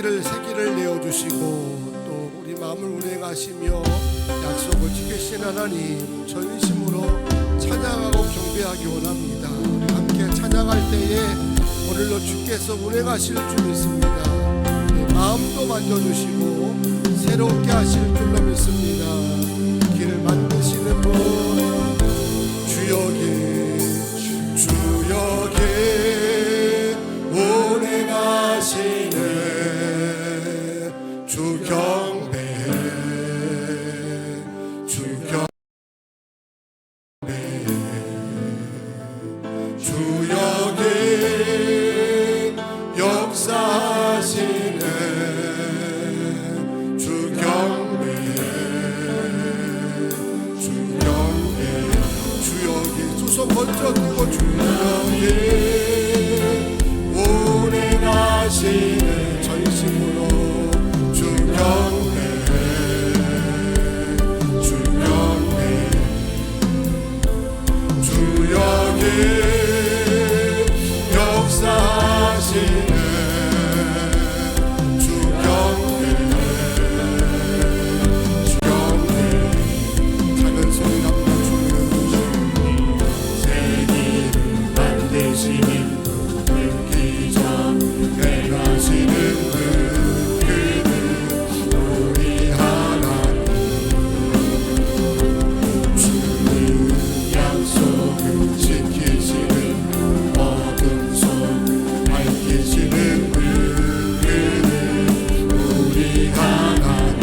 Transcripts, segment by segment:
새끼를 내어주시고 또 우리 마음을 운행하시며 약속을 지키신 하나님 전심으로 찬양하고 경배하기 원합니다. 우리 함께 찬양할 때에 오늘로 주께서 운행하실 줄 믿습니다. 마음도 만져주시고 새롭게 하실 줄로 믿습니다. 길을 만드시는 분 주여기 운행하시는 주 경배 주 여기 역사하시는 주 경배 주 여기 두 손 번쩍 들고 주 여기 운행하시는 전심으로 주 경배 주 여기 역사하시는 주 경배 작은 소리 남겨 주는 세기를 만드시는 기적 행하시는 그는 우리 하나님 주는 약속을 지키시는 어둠 속 밝히시는 그는 우리 하나님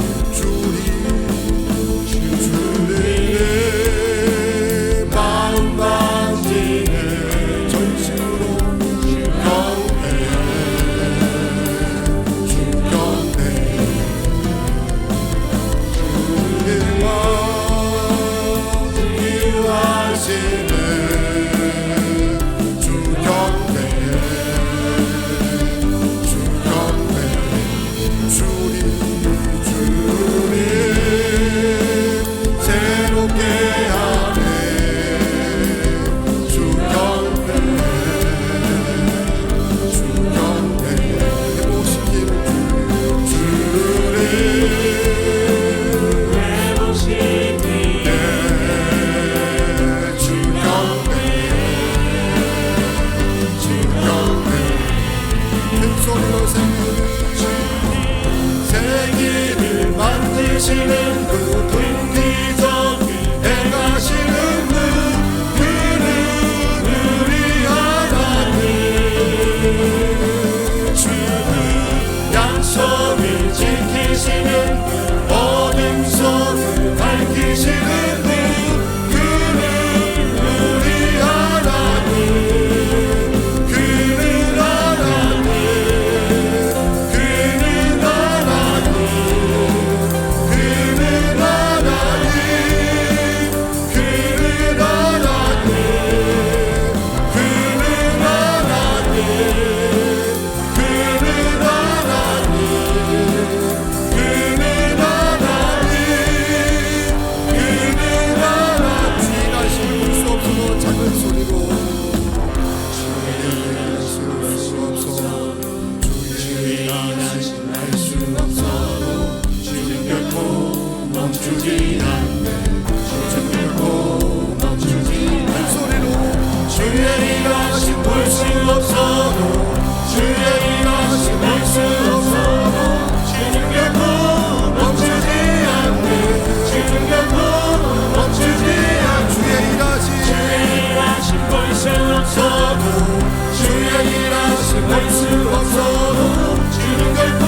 주를 마음 만지는 전심으로 주 경배 주님과 기도하시는 주 경배 주님 새롭게 하네 주 경배 회복시키는 주를 회복시키네 주 경배 큰 소리로 새기를 만드시는 그 기적 행하시는 그는 우리 하나님 주는 약속을 지키시는 어둠 속을 밝히시는 그는 우리 하나님 그는 하나님 멈추지 않네 멈추지 않네 소리로 주의 일하심 볼 수 없어도 주의 일하심 볼 수 없어도 주님 결코 멈추지 않네 주님 결코 멈추지 않네 주의 일하심 볼 수 없어도 주의 일하심 볼 수 없어도 주님 결코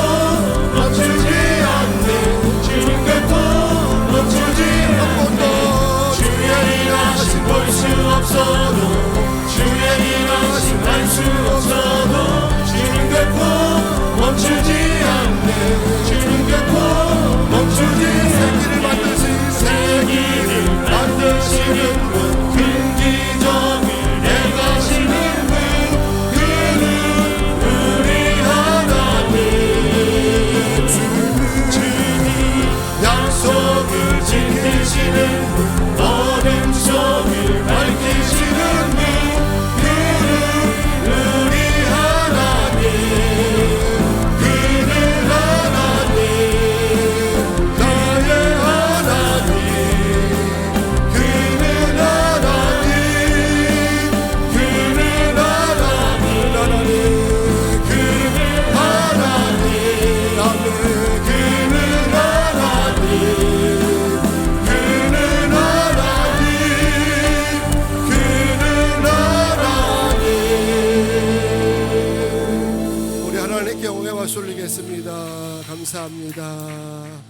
기도드리겠습니다. 감사합니다.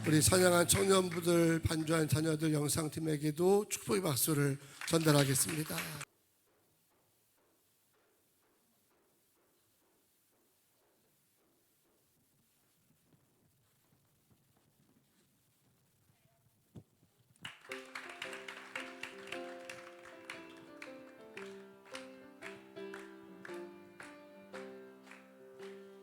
우리 찬양한 청년부들, 반주한 자녀들, 영상팀에게도 축복의 박수를 전달하겠습니다.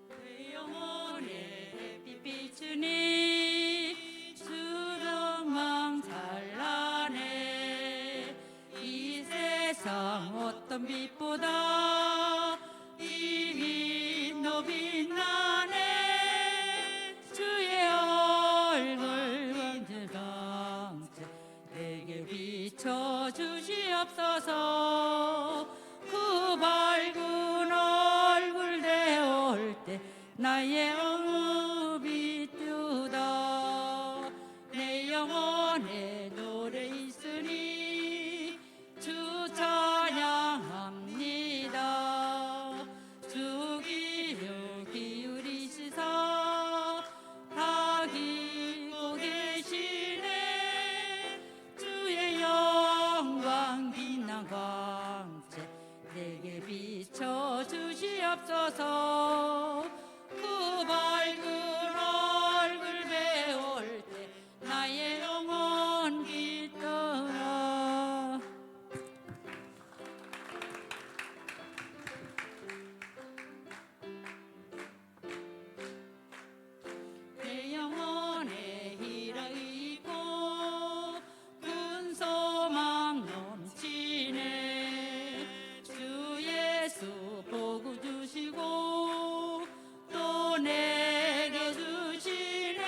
내 영혼의 빛비추니 주렁망 찬란해. 이 세상 어떤 빛보다 이 빛 너 빛나네. 주의 얼굴 완전 강체 내게 비춰주시옵소서. 그 밝은 얼굴 내올 때 나의 영혼이 뜨다. 내 영혼에 노래 있으니 주 찬양합니다. 주 귀를 기울이시사 다 기고 계시네. 주의 영광 빛난 광채 내게 비춰주시옵소서. 그 밝은 얼굴 배울 때 나의 영혼 빛더라. 내 영혼에 희락이 있고 큰 소망 넘치네. 주 예수 복을 주시고 또 내게 주시네.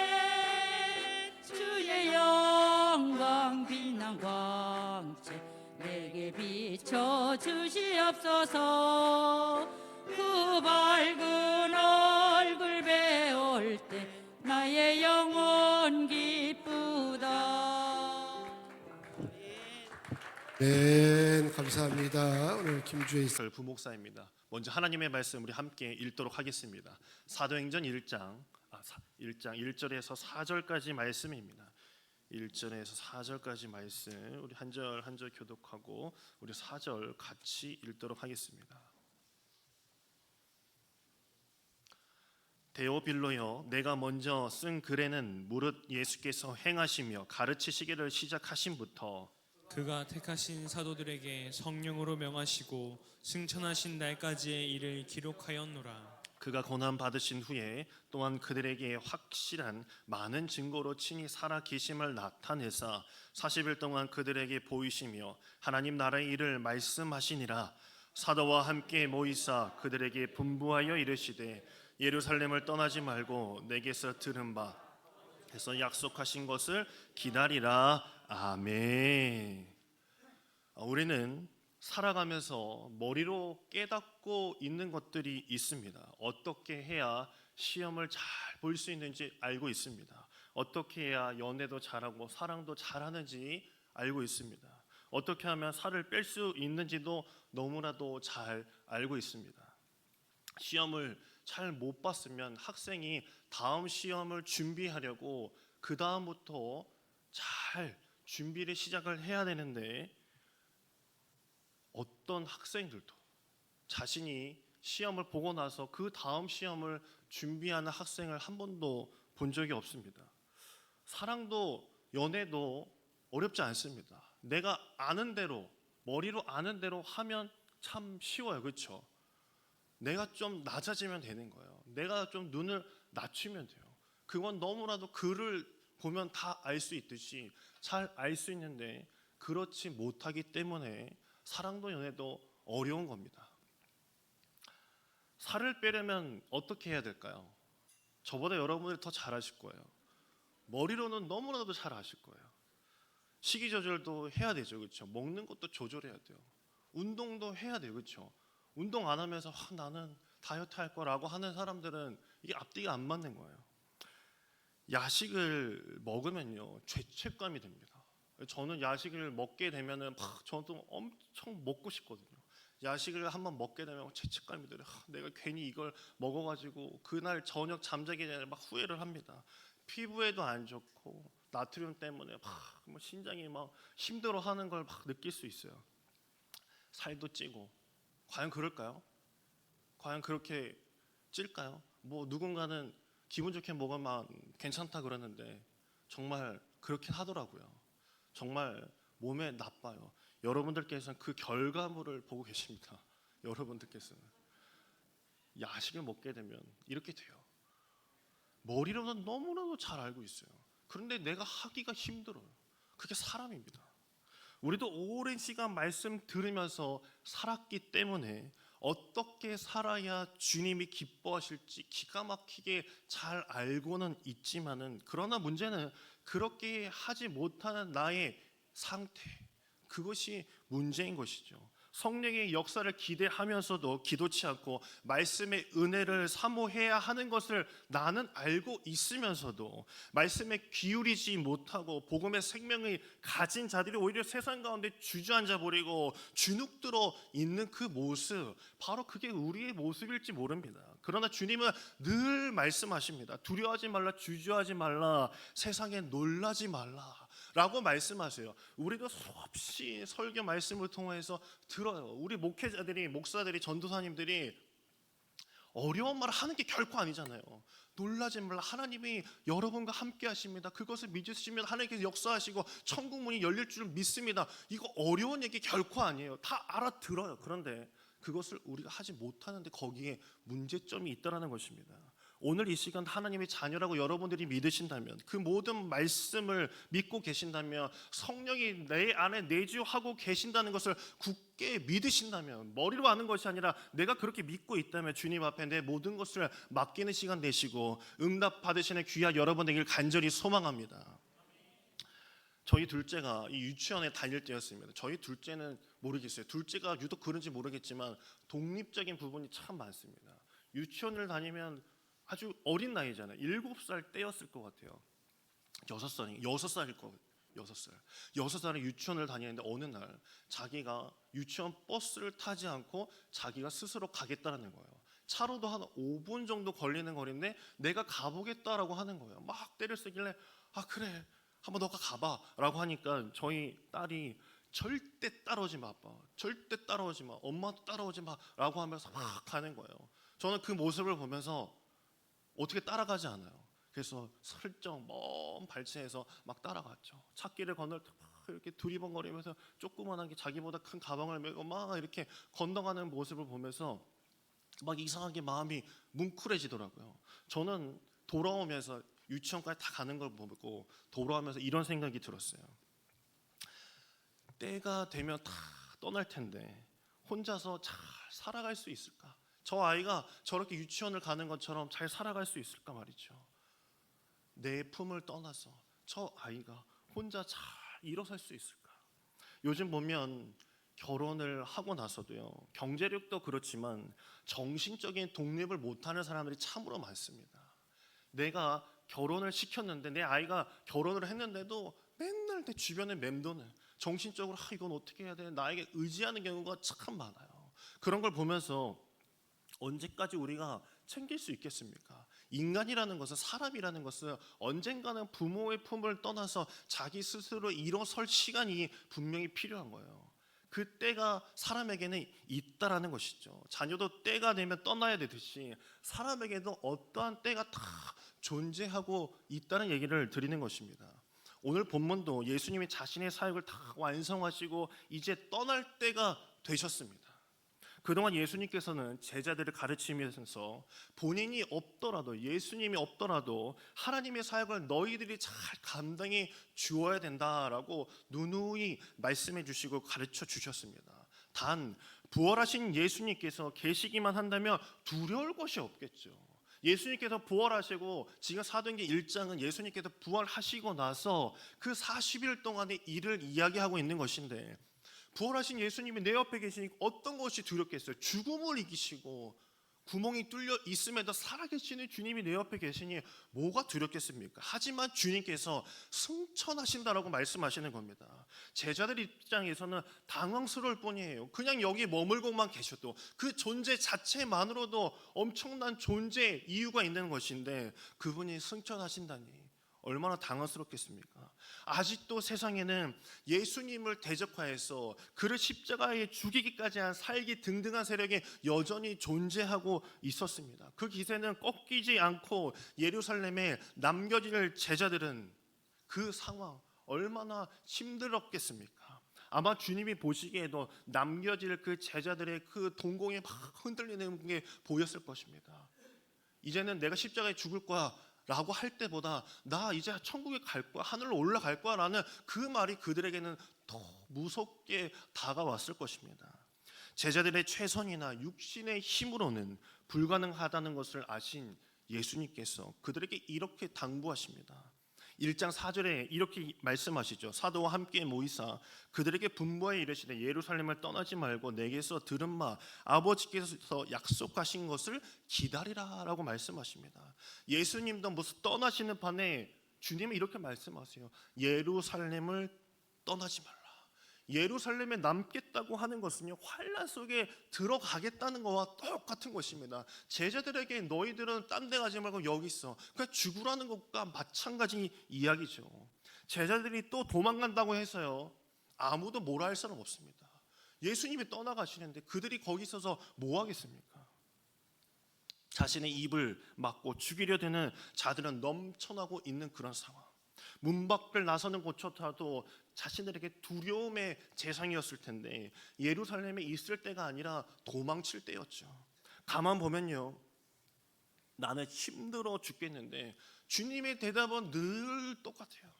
주의 영광 빛난 광채 내게 비춰주시옵소서. 그 밝은 얼굴 배울 때 나의 영혼 기쁘다. 네, 감사합니다. 오늘 김주혜 부목사입니다. 먼저 하나님의 말씀 우리 함께 읽도록 하겠습니다. 사도행전 1장 1절에서 4절까지 말씀입니다. 1절에서 4절까지 말씀 우리 한 절 한 절 교독하고 우리 4절 같이 읽도록 하겠습니다. 데오빌로여, 내가 먼저 쓴 글에는 무릇 예수께서 행하시며 가르치시기를 시작하신부터 그가 택하신 사도들에게 성령으로 명하시고 승천하신 날까지의 일을 기록하였노라. 그가 고난 받으신 후에 또한 그들에게 확실한 많은 증거로 친히 살아 계심을 나타내사 40일 동안 그들에게 보이시며 하나님 나라의 일을 말씀하시니라. 사도와 함께 모이사 그들에게 분부하여 이르시되 예루살렘을 떠나지 말고 내게서 들은 바 해서 약속하신 것을 기다리라. 아멘. 우리는 살아가면서 머리로 깨닫고 있는 것들이 있습니다. 어떻게 해야 시험을 잘 볼 수 있는지 알고 있습니다. 어떻게 해야 연애도 잘하고 사랑도 잘하는지 알고 있습니다. 어떻게 하면 살을 뺄 수 있는지도 너무나도 잘 알고 있습니다. 시험을 잘 못 봤으면 학생이 다음 시험을 준비하려고 그 다음부터 잘 준비를 시작을 해야 되는데 어떤 학생들도 자신이 시험을 보고 나서 그 다음 시험을 준비하는 학생을 한 번도 본 적이 없습니다. 사랑도 연애도 어렵지 않습니다. 내가 아는 대로 머리로 아는 대로 하면 참 쉬워요. 그렇죠? 내가 좀 낮아지면 되는 거예요. 내가 좀 눈을 낮추면 돼요. 그건 너무나도 글을 보면 다 알 수 있듯이 잘 알 수 있는데 그렇지 못하기 때문에 사랑도 연애도 어려운 겁니다. 살을 빼려면 어떻게 해야 될까요? 저보다 여러분들이 더 잘 아실 거예요. 머리로는 너무나도 잘 아실 거예요. 식이 조절도 해야 되죠. 그렇죠? 먹는 것도 조절해야 돼요. 운동도 해야 돼요. 그렇죠? 운동 안 하면서 나는 다이어트 할 거라고 하는 사람들은 이게 앞뒤가 안 맞는 거예요. 야식을 먹으면요 죄책감이 듭니다. 저는 야식을 먹게 되면은 저도 엄청 먹고 싶거든요. 야식을 한번 먹게 되면 죄책감이 들어요. 내가 괜히 이걸 먹어가지고 그날 저녁 잠자기 전에 막 후회를 합니다. 피부에도 안 좋고 나트륨 때문에 막 신장이 막 힘들어하는 걸 막 느낄 수 있어요. 살도 찌고. 과연 그럴까요? 과연 그렇게 찔까요? 뭐 누군가는 기분 좋게 먹으면 괜찮다 그러는데 정말 그렇긴 하더라고요. 정말 몸에 나빠요. 여러분들께서는 그 결과물을 보고 계십니다. 여러분들께서는 야식을 먹게 되면 이렇게 돼요. 머리로는 너무나도 잘 알고 있어요. 그런데 내가 하기가 힘들어요. 그게 사람입니다. 우리도 오랜 시간 말씀 들으면서 살았기 때문에 어떻게 살아야 주님이 기뻐하실지 기가 막히게 잘 알고는 있지만은, 그러나 문제는 그렇게 하지 못하는 나의 상태, 그것이 문제인 것이죠. 성령의 역사를 기대하면서도 기도치 않고 말씀의 은혜를 사모해야 하는 것을 나는 알고 있으면서도 말씀에 기울이지 못하고 복음의 생명을 가진 자들이 오히려 세상 가운데 주저앉아 버리고 주눅들어 있는 그 모습, 바로 그게 우리의 모습일지 모릅니다. 그러나 주님은 늘 말씀하십니다. 두려워하지 말라, 주저하지 말라, 세상에 놀라지 말라 라고 말씀하세요. 우리도 수없이 설교 말씀을 통해서 들어요. 우리 목회자들이, 목사들이, 전도사님들이 어려운 말을 하는 게 결코 아니잖아요. 놀라지 말라, 하나님이 여러분과 함께 하십니다. 그것을 믿으시면 하나님께서 역사하시고 천국 문이 열릴 줄 믿습니다. 이거 어려운 얘기 결코 아니에요. 다 알아들어요. 그런데 그것을 우리가 하지 못하는데 거기에 문제점이 있다는 것입니다. 오늘 이 시간 하나님의 자녀라고 여러분들이 믿으신다면, 그 모든 말씀을 믿고 계신다면, 성령이 내 안에 내주하고 계신다는 것을 굳게 믿으신다면, 머리로 아는 것이 아니라 내가 그렇게 믿고 있다면 주님 앞에 내 모든 것을 맡기는 시간 되시고 응답 받으시는 귀한 여러분 되길 간절히 소망합니다. 저희 둘째가 이 유치원에 다닐 때였습니다. 저희 둘째는 모르겠어요. 둘째가 유독 그런지 모르겠지만 독립적인 부분이 참 많습니다. 유치원을 다니면 아주 어린 나이잖아요. 7살 때였을 것 같아요. 6살일 거예요. 6살에 유치원을 다니는데 어느 날 자기가 유치원 버스를 타지 않고 자기가 스스로 가겠다는 거예요. 차로도 한 5분 정도 걸리는 거리인데 내가 가보겠다라고 하는 거예요. 막 때를 쓰길래 그래, 한번 너가 가봐 라고 하니까 저희 딸이 절대 따라오지 마, 아빠, 절대 따라오지 마, 엄마도 따라오지 마 라고 하면서 막 가는 거예요. 저는 그 모습을 보면서 어떻게 따라가지 않아요. 그래서 슬쩍 먼 발치에서 막 따라갔죠. 찾기를 건널 때 막 이렇게 두리번거리면서 조그만하게 자기보다 큰 가방을 메고 막 이렇게 건너가는 모습을 보면서 막 이상하게 마음이 뭉클해지더라고요. 저는 돌아오면서 유치원까지 다 가는 걸 보고 돌아오면서 이런 생각이 들었어요. 때가 되면 다 떠날 텐데 혼자서 잘 살아갈 수 있을까? 저 아이가 저렇게 유치원을 가는 것처럼 잘 살아갈 수 있을까 말이죠. 내 품을 떠나서 저 아이가 혼자 잘 일어설 수 있을까? 요즘 보면 결혼을 하고 나서도요, 경제력도 그렇지만 정신적인 독립을 못하는 사람들이 참으로 많습니다. 내가 결혼을 시켰는데, 내 아이가 결혼을 했는데도 맨날 내 주변에 맴도는, 정신적으로 이건 어떻게 해야 돼, 나에게 의지하는 경우가 참 많아요. 그런 걸 보면서 언제까지 우리가 챙길 수 있겠습니까? 인간이라는 것은, 사람이라는 것은 언젠가는 부모의 품을 떠나서 자기 스스로 일어설 시간이 분명히 필요한 거예요. 그 때가 사람에게는 있다라는 것이죠. 자녀도 때가 되면 떠나야 되듯이 사람에게도 어떠한 때가 다 존재하고 있다는 얘기를 드리는 것입니다. 오늘 본문도 예수님이 자신의 사역을 다 완성하시고 이제 떠날 때가 되셨습니다. 그동안 예수님께서는 제자들을 가르치면서 본인이 없더라도, 예수님이 없더라도 하나님의 사역을 너희들이 잘 감당해 주어야 된다라고 누누이 말씀해 주시고 가르쳐 주셨습니다. 단 부활하신 예수님께서 계시기만 한다면 두려울 것이 없겠죠. 예수님께서 부활하시고, 지금 사도행전 1장은 예수님께서 부활하시고 나서 그 40일 동안의 일을 이야기하고 있는 것인데, 부활하신 예수님이 내 옆에 계시니 어떤 것이 두렵겠어요? 죽음을 이기시고 구멍이 뚫려 있음에도 살아계시는 주님이 내 옆에 계시니 뭐가 두렵겠습니까? 하지만 주님께서 승천하신다라고 말씀하시는 겁니다. 제자들 입장에서는 당황스러울 뿐이에요. 그냥 여기 머물고만 계셔도 그 존재 자체만으로도 엄청난 존재 이유가 있는 것인데 그분이 승천하신다니 얼마나 당황스럽겠습니까? 아직도 세상에는 예수님을 대적하여서 그를 십자가에 죽이기까지 한 살기 등등한 세력이 여전히 존재하고 있었습니다. 그 기세는 꺾이지 않고 예루살렘에 남겨질 제자들은 그 상황 얼마나 힘들었겠습니까? 아마 주님이 보시기에도 남겨질 그 제자들의 그 동공이 막 흔들리는 게 보였을 것입니다. 이제는 내가 십자가에 죽을 거야 라고 할 때보다 나 이제 천국에 갈 거야, 하늘로 올라갈 거야 라는 그 말이 그들에게는 더 무섭게 다가왔을 것입니다. 제자들의 최선이나 육신의 힘으로는 불가능하다는 것을 아신 예수님께서 그들에게 이렇게 당부하십니다. 1장 4절에 이렇게 말씀하시죠. 사도와 함께 모이사 그들에게 분부하여 이르시되 예루살렘을 떠나지 말고 내게서 들은 바 아버지께서 약속하신 것을 기다리라 라고 말씀하십니다. 예수님도 무슨 떠나시는 판에 주님이 이렇게 말씀하세요. 예루살렘을 떠나지 말라. 예루살렘에 남겠다고 하는 것은요, 환난 속에 들어가겠다는 것과 똑같은 것입니다. 제자들에게 너희들은 딴 데 가지 말고 여기 있어, 그러니까 죽으라는 것과 마찬가지 이야기죠. 제자들이 또 도망간다고 해서요 아무도 뭐라 할 사람 없습니다. 예수님이 떠나가시는데 그들이 거기 있어서 뭐 하겠습니까? 자신의 입을 막고 죽이려 드는 자들은 넘쳐나고 있는 그런 상황. 문 밖을 나서는 곳조차도 자신들에게 두려움의 대상이었을 텐데 예루살렘에 있을 때가 아니라 도망칠 때였죠. 가만 보면요, 나는 힘들어 죽겠는데 주님의 대답은 늘 똑같아요.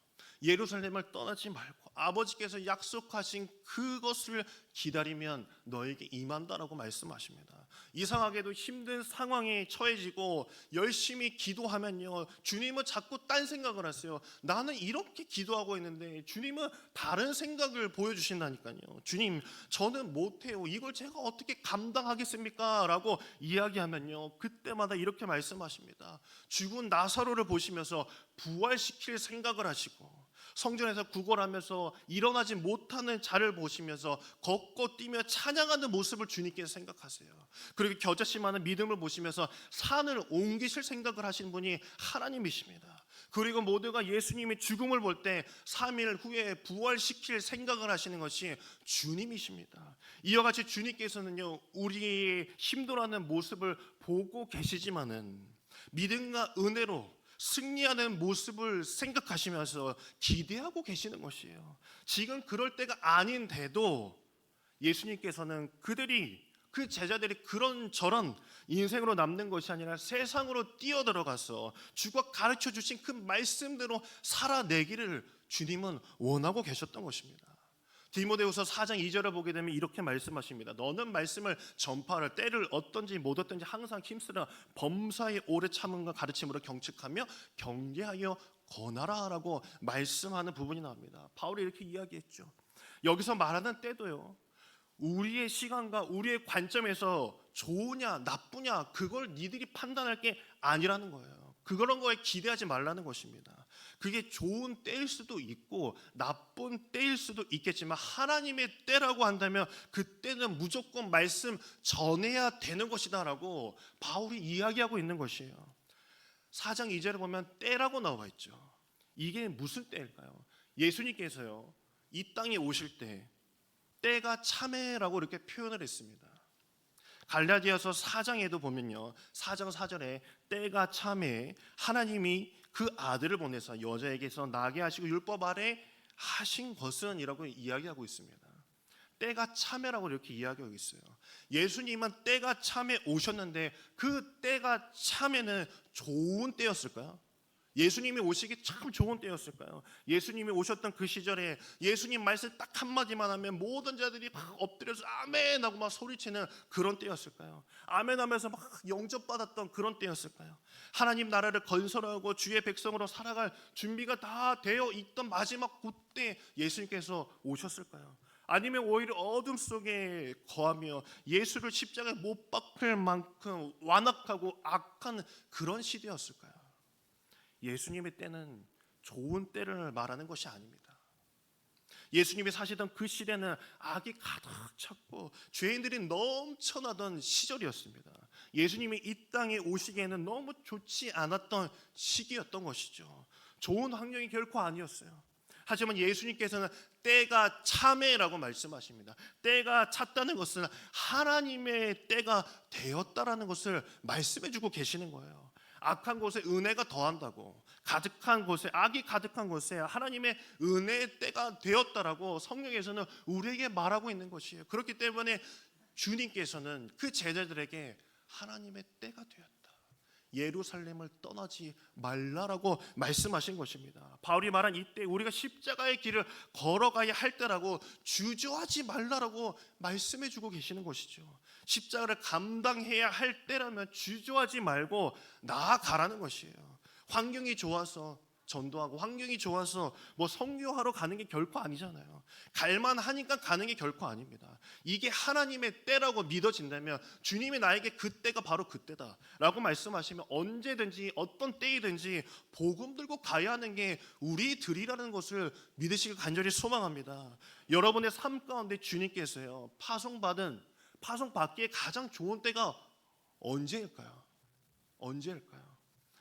예루살렘을 떠나지 말고 아버지께서 약속하신 그것을 기다리면 너에게 임한다라고 말씀하십니다. 이상하게도 힘든 상황에 처해지고 열심히 기도하면요 주님은 자꾸 딴 생각을 하세요. 나는 이렇게 기도하고 있는데 주님은 다른 생각을 보여주신다니까요. 주님, 저는 못해요. 이걸 제가 어떻게 감당하겠습니까? 라고 이야기하면요 그때마다 이렇게 말씀하십니다. 죽은 나사로를 보시면서 부활시킬 생각을 하시고, 성전에서 구걸하면서 일어나지 못하는 자를 보시면서 걷고 뛰며 찬양하는 모습을 주님께서 생각하세요. 그리고 겨자씨만한 믿음을 보시면서 산을 옮기실 생각을 하시는 분이 하나님이십니다. 그리고 모두가 예수님의 죽음을 볼 때 3일 후에 부활시킬 생각을 하시는 것이 주님이십니다. 이와 같이 주님께서는요 우리의 힘들어하는 모습을 보고 계시지만은 믿음과 은혜로 승리하는 모습을 생각하시면서 기대하고 계시는 것이에요. 지금 그럴 때가 아닌데도 예수님께서는 그 제자들이 그런저런 인생으로 남는 것이 아니라 세상으로 뛰어들어가서 주가 가르쳐 주신 그 말씀대로 살아내기를 주님은 원하고 계셨던 것입니다. 디모데후서 4장 2절을 보게 되면 이렇게 말씀하십니다. 너는 말씀을 전파할 때를 얻든지 못 얻든지 항상 힘쓰라. 범사에 오래 참음과 가르침으로 경책하며 경계하여 권하라 라고 말씀하는 부분이 나옵니다. 바울이 이렇게 이야기했죠. 여기서 말하는 때도요 우리의 시간과 우리의 관점에서 좋으냐 나쁘냐 그걸 니들이 판단할 게 아니라는 거예요. 그런 거에 기대하지 말라는 것입니다. 그게 좋은 때일 수도 있고 나쁜 때일 수도 있겠지만 하나님의 때라고 한다면 그때는 무조건 말씀 전해야 되는 것이다 라고 바울이 이야기하고 있는 것이에요. 4장 2절에 보면 때라고 나와 있죠. 이게 무슨 때일까요? 예수님께서요 이 땅에 오실 때 때가 참회라고 이렇게 표현을 했습니다. 갈라디아서 4장에도 보면요 4장 4절에 때가 참회, 하나님이 그 아들을 보내서 여자에게서 나게 하시고 율법 아래 하신 것은 이라고 이야기하고 있습니다. 때가 참회라고 이렇게 이야기하고 있어요. 예수님은 때가 참회 오셨는데 그 때가 참회는 좋은 때였을까요? 예수님이 오시기 참 좋은 때였을까요? 예수님이 오셨던 그 시절에 예수님 말씀 딱 한마디만 하면 모든 자들이 막 엎드려서 아멘 하고 막 소리치는 그런 때였을까요? 아멘 하면서 막 영접받았던 그런 때였을까요? 하나님 나라를 건설하고 주의 백성으로 살아갈 준비가 다 되어 있던 마지막 그때 예수님께서 오셨을까요? 아니면 오히려 어둠 속에 거하며 예수를 십자가에 못 박을 만큼 완악하고 악한 그런 시대였을까요? 예수님의 때는 좋은 때를 말하는 것이 아닙니다. 예수님이 사시던 그 시대는 악이 가득 찼고 죄인들이 넘쳐나던 시절이었습니다. 예수님이 이 땅에 오시기에는 너무 좋지 않았던 시기였던 것이죠. 좋은 환경이 결코 아니었어요. 하지만 예수님께서는 때가 참해라고 말씀하십니다. 때가 찼다는 것은 하나님의 때가 되었다라는 것을 말씀해주고 계시는 거예요. 악한 곳에 은혜가 더한다고, 가득한 곳에 악이 가득한 곳에 하나님의 은혜의 때가 되었다라고 성경에서는 우리에게 말하고 있는 것이에요. 그렇기 때문에 주님께서는 그 제자들에게 하나님의 때가 되었다, 예루살렘을 떠나지 말라라고 말씀하신 것입니다. 바울이 말한 이때 우리가 십자가의 길을 걸어가야 할 때라고 주저하지 말라라고 말씀해주고 계시는 것이죠. 십자가를 감당해야 할 때라면 주저하지 말고 나아가라는 것이에요. 환경이 좋아서 전도하고 환경이 좋아서 뭐 선교하러 가는 게 결코 아니잖아요. 갈만하니까 가는 게 결코 아닙니다. 이게 하나님의 때라고 믿어진다면 주님이 나에게 그 때가 바로 그때다라고 말씀하시면 언제든지 어떤 때이든지 복음 들고 가야 하는 게 우리들이라는 것을 믿으시길 간절히 소망합니다. 여러분의 삶 가운데 주님께서요 파송받기에 가장 좋은 때가 언제일까요? 언제일까요?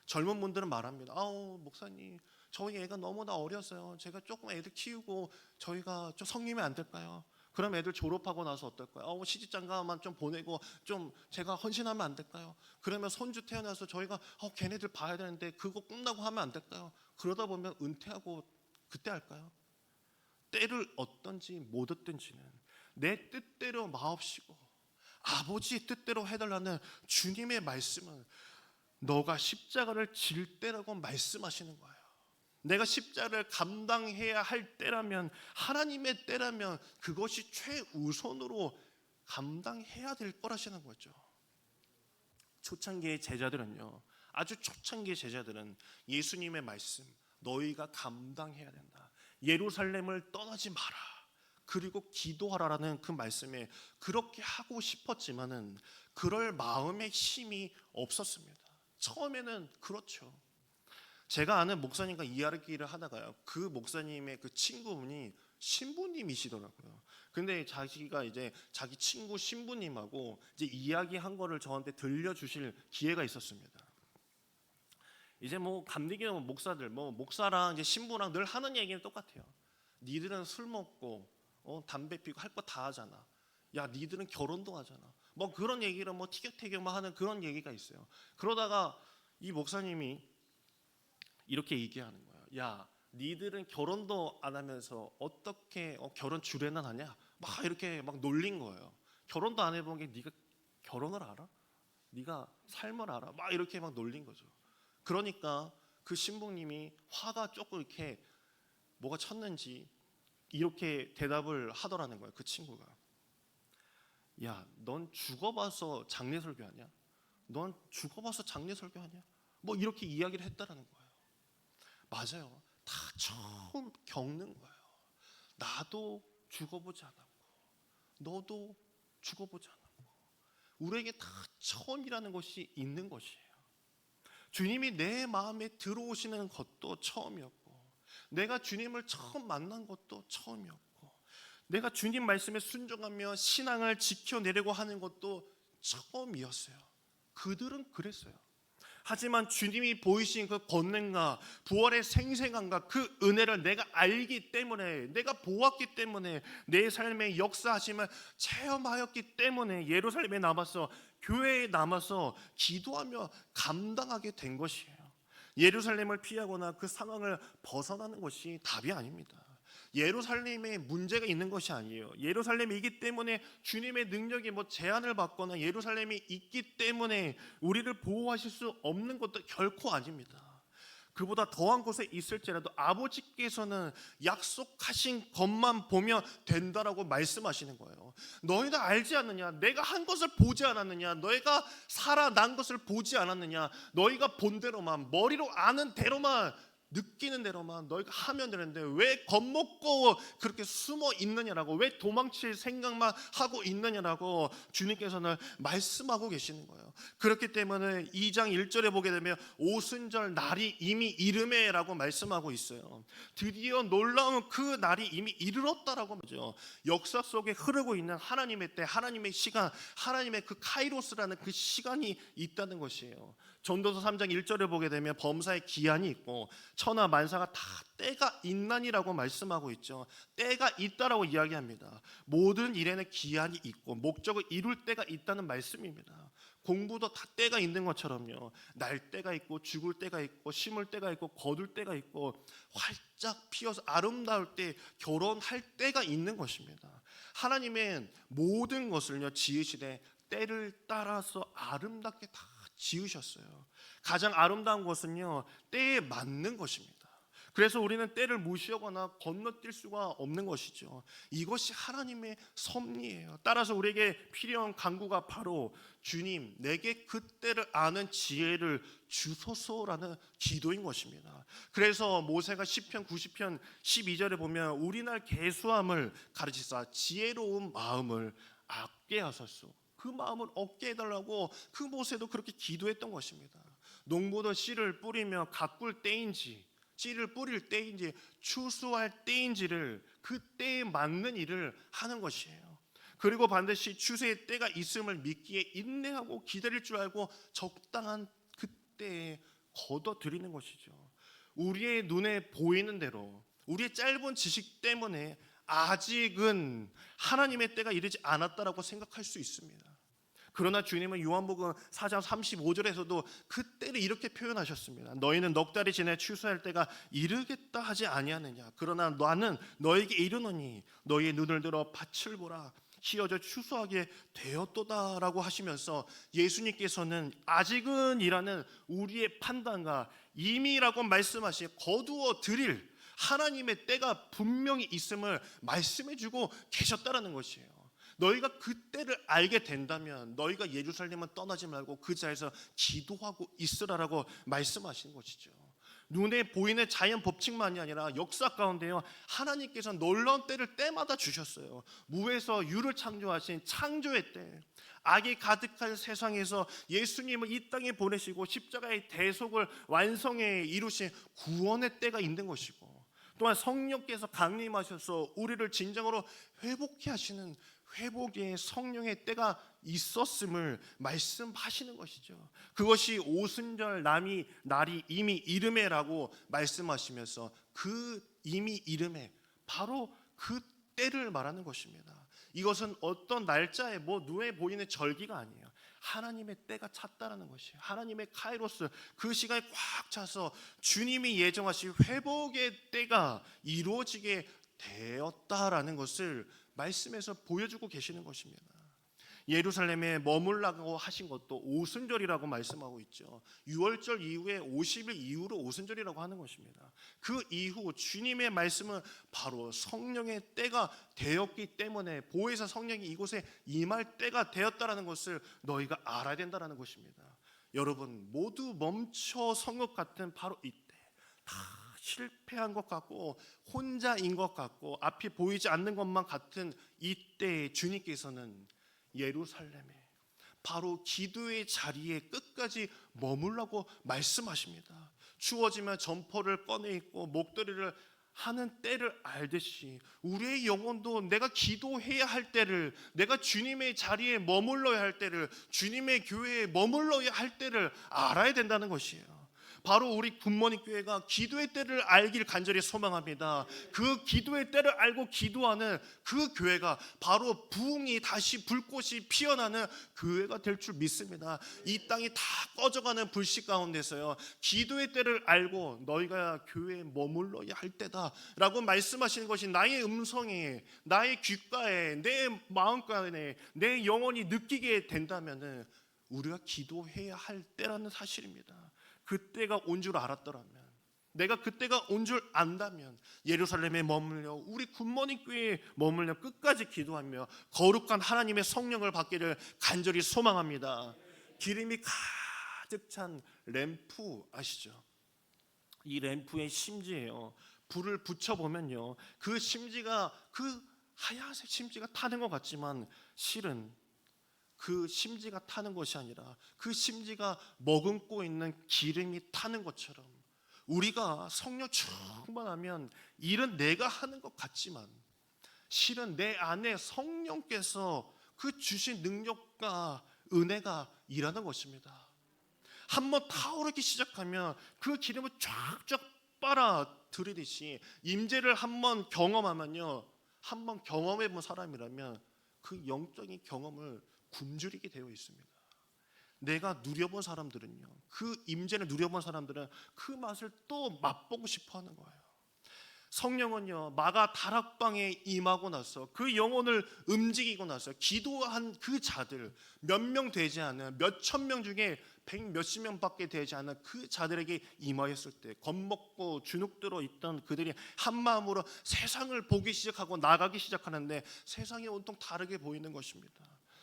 젊은 분들은 말합니다. 목사님, 저희 애가 너무나 어려서요. 제가 조금 애들 키우고 저희가 좀 성리면 안 될까요? 그럼 애들 졸업하고 나서 어떨까요? 시집장가만 좀 보내고 좀 제가 헌신하면 안 될까요? 그러면 손주 태어나서 저희가 걔네들 봐야 되는데 그거 끝나고 하면 안 될까요? 그러다 보면 은퇴하고 그때 할까요? 때를 얻든지 못 얻든지는 내 뜻대로 마옵시고 아버지의 뜻대로 해달라는 주님의 말씀은 너가 십자가를 질 때라고 말씀하시는 거예요. 내가 십자가를 감당해야 할 때라면, 하나님의 때라면 그것이 최우선으로 감당해야 될 거라시는 거죠. 초창기의 제자들은요, 아주 초창기의 제자들은 예수님의 말씀, 너희가 감당해야 된다, 예루살렘을 떠나지 마라, 그리고 기도하라라는 그 말씀에 그렇게 하고 싶었지만은 그럴 마음의 힘이 없었습니다. 처음에는 그렇죠. 제가 아는 목사님과 이야기를 하다가요, 그 목사님의 그 친구분이 신부님이시더라고요. 근데 자기가 이제 자기 친구 신부님하고 이제 이야기한 거를 저한테 들려주실 기회가 있었습니다. 이제 뭐 감리교 목사들, 목사랑 이제 신부랑 늘 하는 얘기는 똑같아요. 니들은 술 먹고 담배 피고 할 거 다 하잖아. 야, 니들은 결혼도 하잖아. 뭐 그런 얘기를 티격태격만 하는 그런 얘기가 있어요. 그러다가 이 목사님이 이렇게 얘기하는 거예요. 야, 니들은 결혼도 안 하면서 어떻게 결혼 주례는 하냐? 막 이렇게 막 놀린 거예요. 결혼도 안 해본 게 네가 결혼을 알아? 네가 삶을 알아? 막 이렇게 막 놀린 거죠. 그러니까 그 신부님이 화가 조금 이렇게 뭐가 쳤는지 이렇게 대답을 하더라는 거예요. 그 친구가. 야, 넌 죽어봐서 장례 설교하냐? 넌 죽어봐서 장례 설교하냐? 뭐 이렇게 이야기를 했다라는 거예요. 맞아요. 다 처음 겪는 거예요. 나도 죽어보지 않았고 너도 죽어보지 않았고 우리에게 다 처음이라는 것이 있는 것이에요. 주님이 내 마음에 들어오시는 것도 처음이었고, 내가 주님을 처음 만난 것도 처음이었고, 내가 주님 말씀에 순종하며 신앙을 지켜내려고 하는 것도 처음이었어요. 그들은 그랬어요. 하지만 주님이 보이신 그 권능과 부활의 생생함과 그 은혜를 내가 알기 때문에, 내가 보았기 때문에, 내 삶의 역사하심을 체험하였기 때문에 예루살렘에 남아서, 교회에 남아서 기도하며 감당하게 된 것이에요. 예루살렘을 피하거나 그 상황을 벗어나는 것이 답이 아닙니다. 예루살렘에 문제가 있는 것이 아니에요. 예루살렘이기 때문에 주님의 능력이 제한을 받거나 예루살렘이 있기 때문에 우리를 보호하실 수 없는 것도 결코 아닙니다. 그보다 더한 곳에 있을지라도 아버지께서는 약속하신 것만 보면 된다라고 말씀하시는 거예요. 너희는 알지 않느냐? 내가 한 것을 보지 않았느냐? 너희가 살아난 것을 보지 않았느냐? 너희가 본 대로만, 머리로 아는 대로만 느끼는 대로만 너희가 하면 되는데 왜 겁먹고 그렇게 숨어 있느냐라고, 왜 도망칠 생각만 하고 있느냐라고 주님께서는 말씀하고 계시는 거예요. 그렇기 때문에 2장 1절에 보게 되면 오순절 날이 이미 이르매라고 말씀하고 있어요. 드디어 놀라운 그 날이 이미 이르렀다라고 하죠. 역사 속에 흐르고 있는 하나님의 때, 하나님의 시간, 하나님의 그 카이로스라는 그 시간이 있다는 것이에요. 전도서 3장 1절에 보게 되면 범사의 기한이 있고 천하 만사가 다 때가 있나니라고 말씀하고 있죠. 때가 있다라고 이야기합니다. 모든 일에는 기한이 있고 목적을 이룰 때가 있다는 말씀입니다. 공부도 다 때가 있는 것처럼요. 날 때가 있고 죽을 때가 있고 심을 때가 있고 거둘 때가 있고 활짝 피어서 아름다울 때 결혼할 때가 있는 것입니다. 하나님은 모든 것을요 지으시되 때를 따라서 아름답게 다 지으셨어요. 가장 아름다운 것은요 때에 맞는 것입니다. 그래서 우리는 때를 무시하거나 건너뛸 수가 없는 것이죠. 이것이 하나님의 섭리예요. 따라서 우리에게 필요한 간구가 바로 주님 내게 그 때를 아는 지혜를 주소서라는 기도인 것입니다. 그래서 모세가 시편 90편 12절에 보면 우리 날 계수함을 가르치사 지혜로운 마음을 얻게 하소서. 그 마음을 얻게 해달라고 그 모세도 그렇게 기도했던 것입니다. 농부도 씨를 뿌리며 가꿀 때인지 씨를 뿌릴 때인지 추수할 때인지를 그 때에 맞는 일을 하는 것이에요. 그리고 반드시 추수의 때가 있음을 믿기에 인내하고 기다릴 줄 알고 적당한 그때에 거둬들이는 것이죠. 우리의 눈에 보이는 대로 우리의 짧은 지식 때문에 아직은 하나님의 때가 이르지 않았다라고 생각할 수 있습니다. 그러나 주님은 요한복음 4장 35절에서도 그 때를 이렇게 표현하셨습니다. 너희는 넉 달이 지나 추수할 때가 이르겠다 하지 아니하느냐. 그러나 나는 너에게 이르노니 너희의 눈을 들어 밭을 보라. 휘어져 추수하게 되었도다라고 하시면서 예수님께서는 아직은 이라는 우리의 판단과 이미라고 말씀하신 거두어 드릴 하나님의 때가 분명히 있음을 말씀해주고 계셨다라는 것이에요. 너희가 그 때를 알게 된다면 너희가 예루살렘은 떠나지 말고 그 자리에서 기도하고 있으라라고 말씀하시는 것이죠. 눈에 보이는 자연 법칙만이 아니라 역사 가운데요 하나님께서 놀라운 때를 때마다 주셨어요. 무에서 유를 창조하신 창조의 때, 악이 가득한 세상에서 예수님을 이 땅에 보내시고 십자가의 대속을 완성해 이루신 구원의 때가 있는 것이고, 또한 성령께서 강림하셔서 우리를 진정으로 회복케 하시는 회복의 성령의 때가 있었음을 말씀하시는 것이죠. 그것이 오순절 날이 이미 이르매라고 말씀하시면서 그 이미 이르매 바로 그 때를 말하는 것입니다. 이것은 어떤 날짜에 눈에 보이는 절기가 아니에요. 하나님의 때가 찼다라는 것이에요. 하나님의 카이로스 그 시간에 꽉 차서 주님이 예정하신 회복의 때가 이루어지게 되었다라는 것을 말씀에서 보여주고 계시는 것입니다. 예루살렘에 머물라고 하신 것도 오순절이라고 말씀하고 있죠. 6월절 이후에 50일 이후로 오순절이라고 하는 것입니다. 그 이후 주님의 말씀은 바로 성령의 때가 되었기 때문에 보혜사 성령이 이곳에 임할 때가 되었다라는 것을 너희가 알아야 된다라는 것입니다. 여러분 모두 멈춰선 것 같은 바로 이때, 다 실패한 것 같고 혼자인 것 같고 앞이 보이지 않는 것만 같은 이때 주님께서는 예루살렘에 바로 기도의 자리에 끝까지 머물라고 말씀하십니다. 추워지면 점퍼를 꺼내 입고 목도리를 하는 때를 알듯이 우리의 영혼도 내가 기도해야 할 때를, 내가 주님의 자리에 머물러야 할 때를, 주님의 교회에 머물러야 할 때를 알아야 된다는 것이에요. 바로 우리 굿모닝 교회가 기도의 때를 알길 간절히 소망합니다. 그 기도의 때를 알고 기도하는 그 교회가 바로 부흥이 다시 불꽃이 피어나는 교회가 될 줄 믿습니다. 이 땅이 다 꺼져가는 불씨 가운데서요 기도의 때를 알고 너희가 교회에 머물러야 할 때다라고 말씀하시는 것이 나의 음성에, 나의 귓가에, 내 마음가에, 내 영혼이 느끼게 된다면 우리가 기도해야 할 때라는 사실입니다. 그때가 온 줄 알았더라면, 내가 그때가 온 줄 안다면 예루살렘에 머물려 우리 굿모닝 교회에 머물려 끝까지 기도하며 거룩한 하나님의 성령을 받기를 간절히 소망합니다. 기름이 가득 찬 램프 아시죠? 이 램프의 심지에요, 불을 붙여보면요, 그 심지가, 그 하얀색 심지가 타는 것 같지만 실은 그 심지가 타는 것이 아니라 그 심지가 머금고 있는 기름이 타는 것처럼, 우리가 성령 충만하면 일은 내가 하는 것 같지만 실은 내 안에 성령께서 그 주신 능력과 은혜가 일하는 것입니다. 한번 타오르기 시작하면 그 기름을 쫙쫙 빨아들이듯이 임재를 한번 경험하면요, 한번 경험해 본 사람이라면 그 영적인 경험을 굶주리게 되어 있습니다. 내가 누려본 사람들은요, 그 임재를 누려본 사람들은 그 맛을 또 맛보고 싶어 하는 거예요. 성령은요, 마가 다락방에 임하고 나서 그 영혼을 움직이고 나서 기도한 그 자들, 몇 명 되지 않은, 몇 천 명 중에 100 몇십 명밖에 되지 않은 그 자들에게 임하였을 때 겁먹고 주눅들어 있던 그들이 한 마음으로 세상을 보기 시작하고 나가기 시작하는데 세상이 온통 다르게 보이는 것입니다.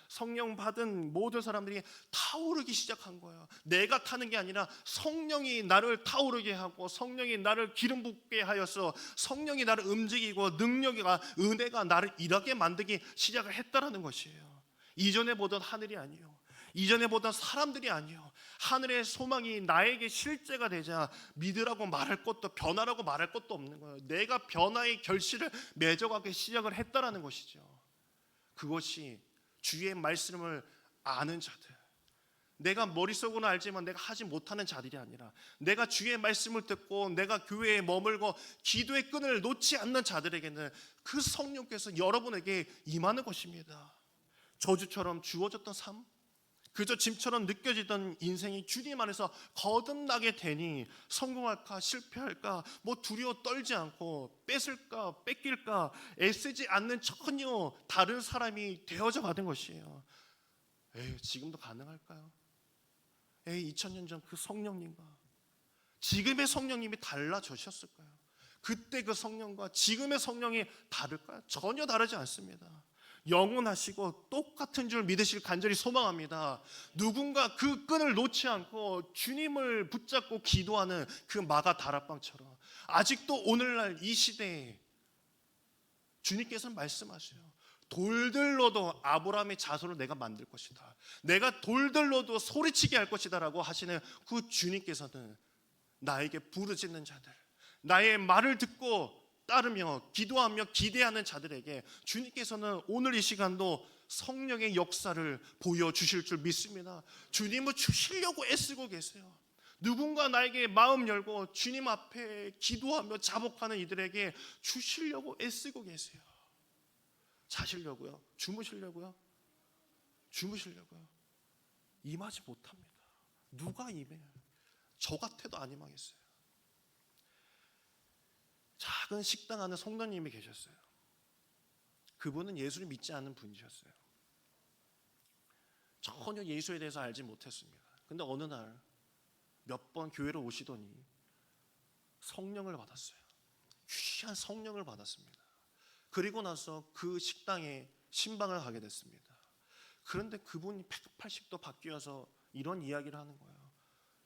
성령 받은 모든 사람들이 타오르기 시작한 거예요. 내가 타는 게 아니라 성령이 나를 타오르게 하고 성령이 나를 기름 붓게 하여서 성령이 나를 움직이고 능력과 은혜가 나를 일하게 만들기 시작을 했다라는 것이에요. 이전에 보던 하늘이 아니에요. 이전에 보던 사람들이 아니에요. 하늘의 소망이 나에게 실제가 되자 믿으라고 말할 것도 변화라고 말할 것도 없는 거예요. 내가 변화의 결실을 맺어가기 시작을 했다라는 것이죠. 그것이 주의 말씀을 아는 자들, 내가 머릿속으로 알지만 내가 하지 못하는 자들이 아니라 내가 주의 말씀을 듣고 내가 교회에 머물고 기도의 끈을 놓지 않는 자들에게는 그 성령께서 여러분에게 임하는 것입니다. 저주처럼 주어졌던 삶, 그저 짐처럼 느껴지던 인생이 주님 안에서 거듭나게 되니 성공할까 실패할까 뭐 두려워 떨지 않고 뺏을까 뺏길까 애쓰지 않는 전혀 다른 사람이 되어져 가는 것이에요. 지금도 가능할까요? 2000년 전 그 성령님과 지금의 성령님이 달라지셨을까요? 그때 그 성령과 지금의 성령이 다를까요? 전혀 다르지 않습니다. 영원하시고 똑같은 줄 믿으실 간절히 소망합니다. 누군가 그 끈을 놓지 않고 주님을 붙잡고 기도하는 그 마가 다락방처럼 아직도 오늘날 이 시대에 주님께서는 말씀하세요. 돌들로도 아브라함의 자손을 내가 만들 것이다. 내가 돌들로도 소리치게 할 것이다 라고 하시는 그 주님께서는 나에게 부르짖는 자들, 나의 말을 듣고 따르며 기도하며 기대하는 자들에게 주님께서는 오늘 이 시간도 성령의 역사를 보여주실 줄 믿습니다. 주님은 주시려고 애쓰고 계세요. 누군가 나에게 마음 열고 주님 앞에 기도하며 자복하는 이들에게 주시려고 애쓰고 계세요. 자시려고요? 주무시려고요? 주무시려고요? 임하지 못합니다. 누가 임해요? 저 같아도 안 임하겠어요. 작은 식당 안에 성도님이 계셨어요. 그분은 예수를 믿지 않는 분이셨어요. 전혀 예수에 대해서 알지 못했습니다. 근데 어느 날 몇 번 교회로 오시더니 성령을 받았어요. 귀한 성령을 받았습니다. 그리고 나서 그 식당에 신방을 가게 됐습니다. 그런데 그분이 180도 바뀌어서 이런 이야기를 하는 거예요.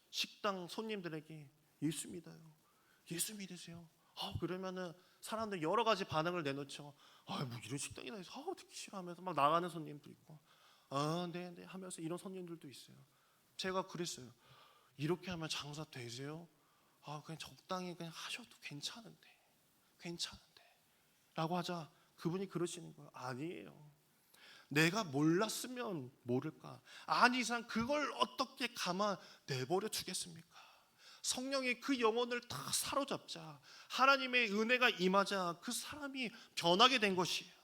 식당 손님들에게 예수 믿어요. 예수 믿으세요. 그러면은 사람들 여러 가지 반응을 내놓죠. 뭐 이런 식당이나 해서 듣기 싫어하면서 막 나가는 손님도 있고, 네 하면서 이런 손님들도 있어요. 제가 그랬어요. 이렇게 하면 장사 되세요? 그냥 적당히 그냥 하셔도 괜찮은데 라고 하자 그분이 그러시는 거예요. 아니에요. 내가 몰랐으면 모를까. 아니 이상 그걸 어떻게 가만 내버려 두겠습니까? 성령이 그 영혼을 다 사로잡자 하나님의 은혜가 임하자 그 사람이 변하게 된 것이에요.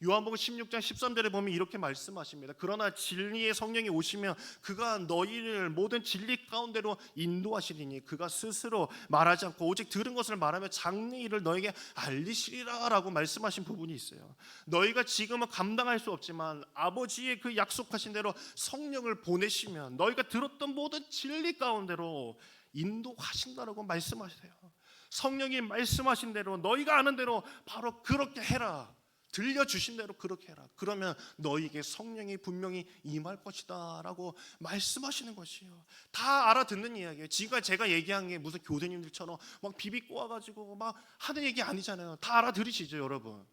요한복음 16장 13절에 보면 이렇게 말씀하십니다. 그러나 진리의 성령이 오시면 그가 너희를 모든 진리 가운데로 인도하시리니 그가 스스로 말하지 않고 오직 들은 것을 말하며 장래 일을 너에게 알리시리라 라고 말씀하신 부분이 있어요. 너희가 지금은 감당할 수 없지만 아버지의 그 약속하신 대로 성령을 보내시면 너희가 들었던 모든 진리 가운데로 인도하신다라고 말씀하세요. 성령이 말씀하신 대로 너희가 아는 대로 바로 그렇게 해라. 들려주신 대로 그렇게 해라. 그러면 너에게 성령이 분명히 임할 것이다 라고 말씀하시는 것이에요. 다 알아듣는 이야기예요. 지금 제가 얘기한 게 무슨 교수님들처럼 막 비비꼬 와가지고 막 하는 얘기 아니잖아요. 다 알아들으시죠 여러분?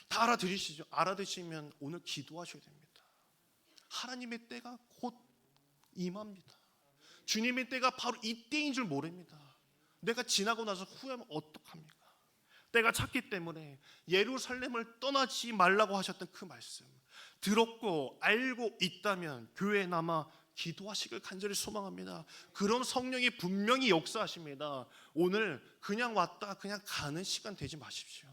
다 알아들으시죠? 알아듣시면 오늘 기도하셔야 됩니다. 하나님의 때가 곧 임합니다. 주님의 때가 바로 이때인 줄 모릅니다. 내가 지나고 나서 후회하면 어떡합니까? 때가 찼기 때문에 예루살렘을 떠나지 말라고 하셨던 그 말씀 들었고 알고 있다면 교회에 남아 기도하시길 간절히 소망합니다. 그럼 성령이 분명히 역사하십니다. 오늘 그냥 왔다 그냥 가는 시간 되지 마십시오.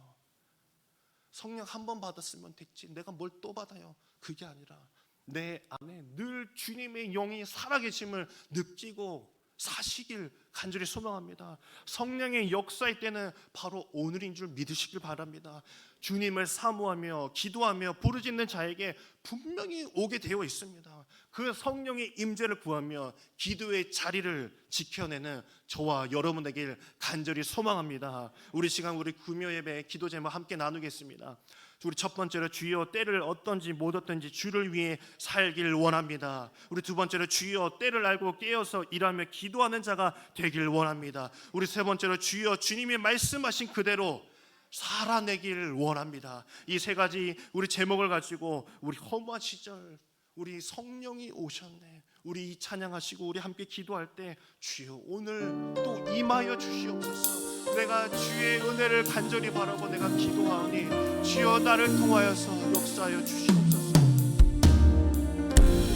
성령 한 번 받았으면 됐지 내가 뭘 또 받아요. 그게 아니라 내 안에 늘 주님의 영이 살아계심을 느끼고 사시길 간절히 소망합니다. 성령의 역사의 때는 바로 오늘인 줄 믿으시길 바랍니다. 주님을 사모하며 기도하며 부르짖는 자에게 분명히 오게 되어 있습니다. 그 성령의 임재를 구하며 기도의 자리를 지켜내는 저와 여러분 되길 간절히 소망합니다. 우리 시간 우리 금요 예배 기도 제목 함께 나누겠습니다. 우리 첫 번째로 주여 때를 어떤지 못 어떤지 주를 위해 살길 원합니다. 우리 두 번째로 주여 때를 알고 깨어서 일하며 기도하는 자가 되길 원합니다. 우리 세 번째로 주여 주님이 말씀하신 그대로 살아내길 원합니다. 이 세 가지 우리 제목을 가지고 우리 허무한 시절 우리 성령이 오셨네 우리 찬양하시고 우리 함께 기도할 때 주여 오늘 또 임하여 주시옵소서. 내가 주의 은혜를 간절히 바라고 내가 기도하오니 주여 나를 통하여서 역사하여 주시옵소서.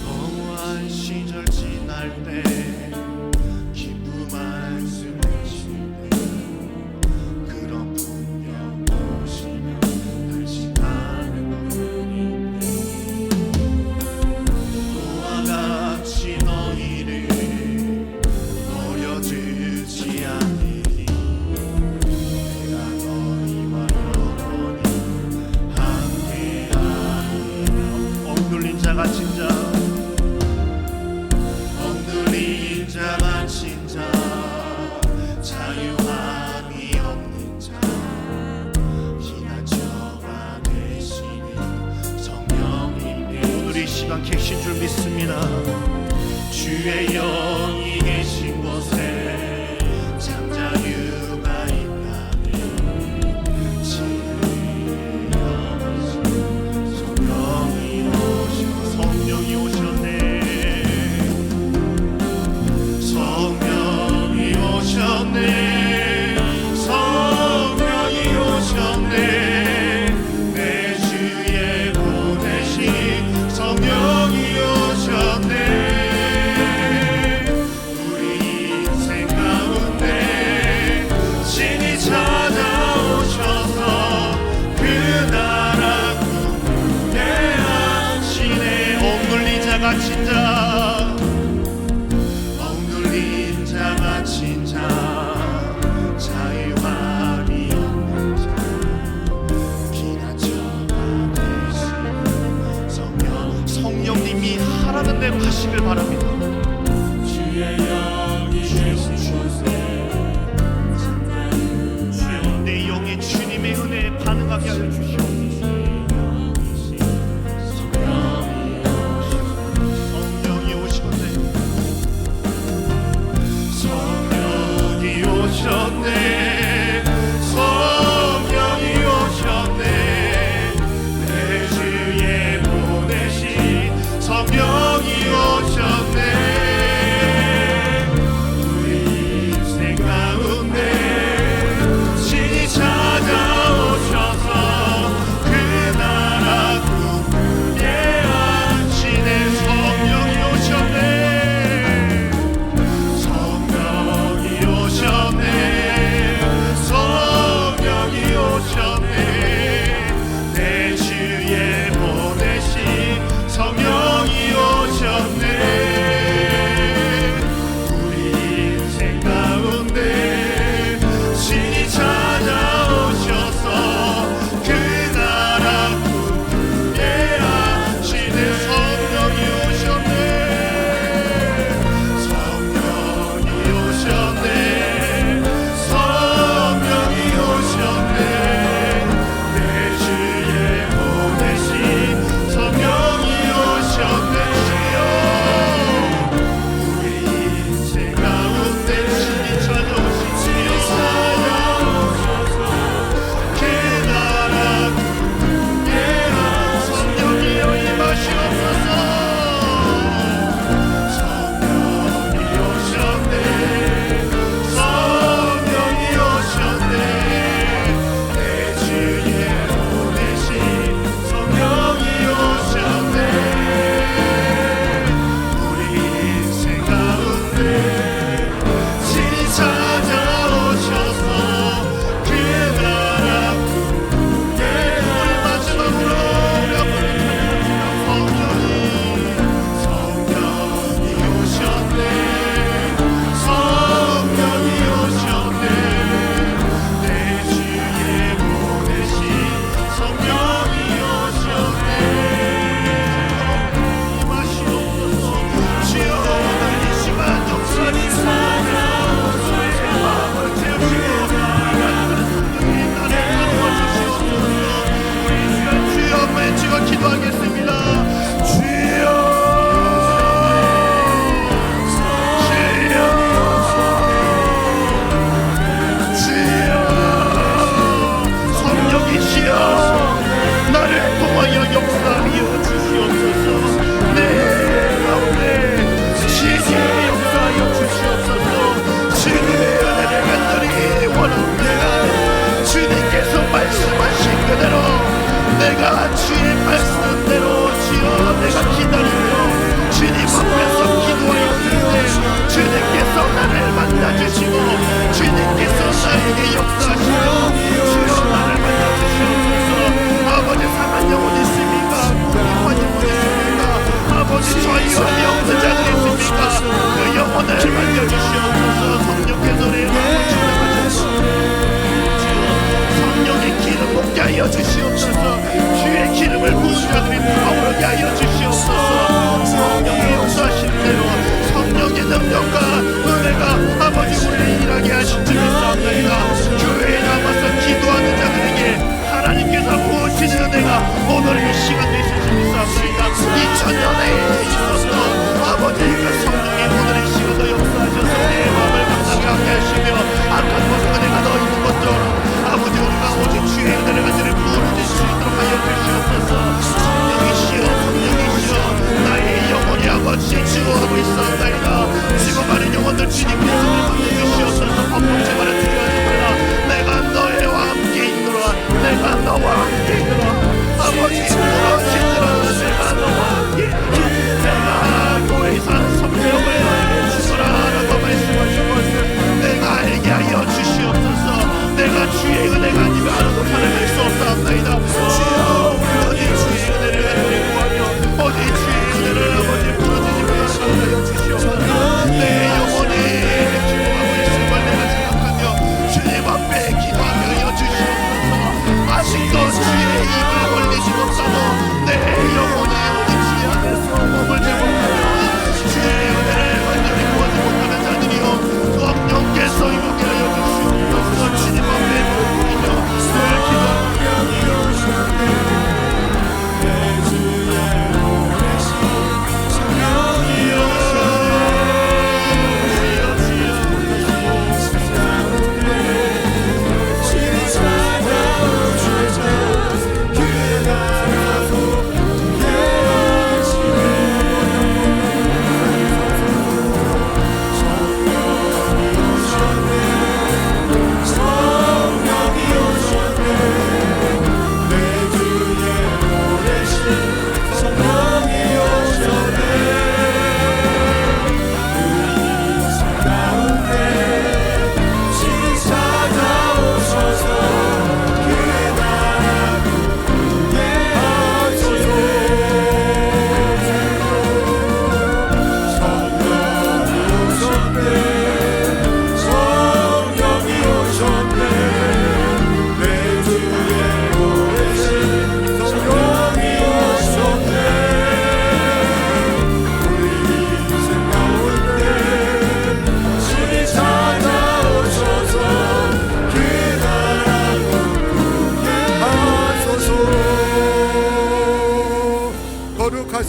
허무한 시절 지날 때 기쁨 말씀 주시네 그런 분명 오시면 다시 가는 분인데 또한 같이 너희를 버려두지 않으리 내가 너희와 영원히 함께하리라. 억눌린 자 갇힌 자 억눌린 자 갇힌 자 자유함이 없는 자 피난처가 되시는 성령님의 오늘 이 시간 계신 줄 믿습니다. 주의 영이 계신 곳에 참 자유가 있다네 진리의 영이신 성령이 오셔 성령이 오셨네. 성령이 오셨네 성령이 오셨네 내 주에 보내신 성령이 오셨네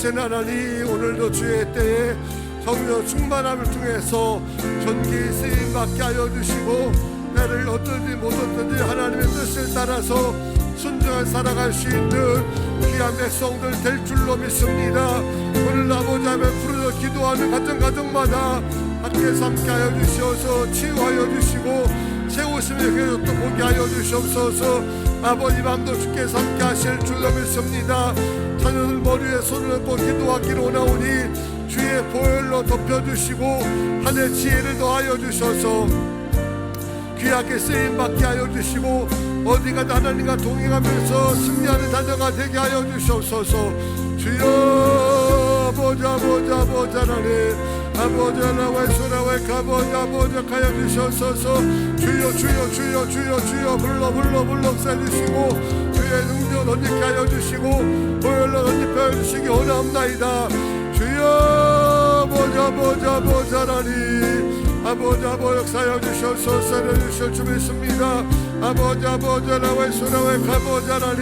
주신 하나님, 오늘도 주의 때에 성령 충만함을 통해서 존귀 쓰임 받게 하여 주시고, 때를 어떤지 못 어떤지 하나님의 뜻을 따라서 순종한 살아갈 수 있는 귀한 백성들 될 줄로 믿습니다. 오늘 아버지 앞에 부르짖어 기도하는 가정마다 함께 삼게 하여 주시어서 치유하여 주시고 세우심의 계속 또 보게 하여 주시옵소서. 아버지 밤도 주께 삼게 하실 줄로 믿습니다. 자녀들 머리에 손을 얹고 기도하기로 원하오니 주의 보혈로 덮여주시고 하늘의 지혜를 더하여 주셔서 귀하게 쓰임받게 하여 주시고 어디가든 하나님과 동행하면서 승리하는 자녀가 되게 하여 주시옵소서. 주여 보자 하나님, 아버지 나와 소나와 가보자 하여 주셔서 주여 불러 살리시고 주의 능력 던지게 하여 주시고 보혈로 던지게 주시기 원하옵나이다. 주여 보자 하나님, 아버지 역사하여 주셔서 살려주실 줄 믿습니다. 아버지 나와 소나와 가보자 하나님,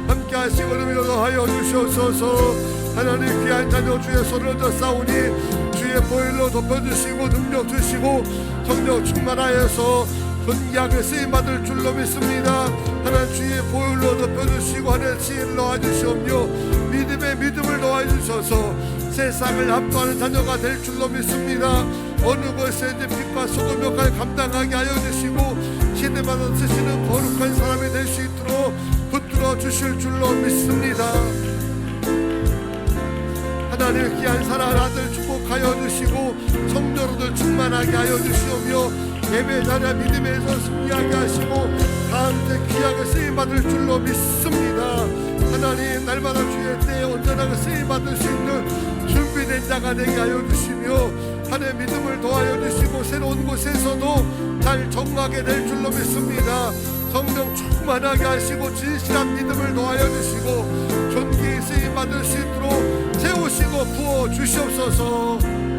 함께 하시고 능력도 하여 주셔서 하나님 귀한 자녀 주의 손을 얻어 싸우니 주의 보혈로 덮어주시고 능력 주시고 성령 충만하여서 존귀하게 쓰임받을 줄로 믿습니다. 하나님 주의 보혈로 덮어주시고 하나님의 지혜를 넣어주시오며 믿음을 넣어주셔서 세상을 압도하는 자녀가 될 줄로 믿습니다. 어느 곳에든지 빛과 소금 역할을 감당하게 하여 주시고 시대마다 쓰시는 거룩한 사람이 될 수 있도록 붙들어 주실 줄로 믿습니다. 하나님 귀한 사랑하는 아들 축복하여 주시고 성도로들 충만하게 하여 주시오며 예배 자리와 믿음에서 승리하게 하시고 다음때 귀하게 쓰임받을 줄로 믿습니다. 하나님 날마다 주의 때에 온전하게 쓰임받을 수 있는 준비된 자가 되게 하여 주시며 하나님의 믿음을 도하여 주시고 새로운 곳에서도 잘 정하게 될 줄로 믿습니다. 성령 충만하게 하시고 진실한 믿음을 도하여 주시고 존귀 쓰임받을 수 있도록 세우시고 부어 주시옵소서.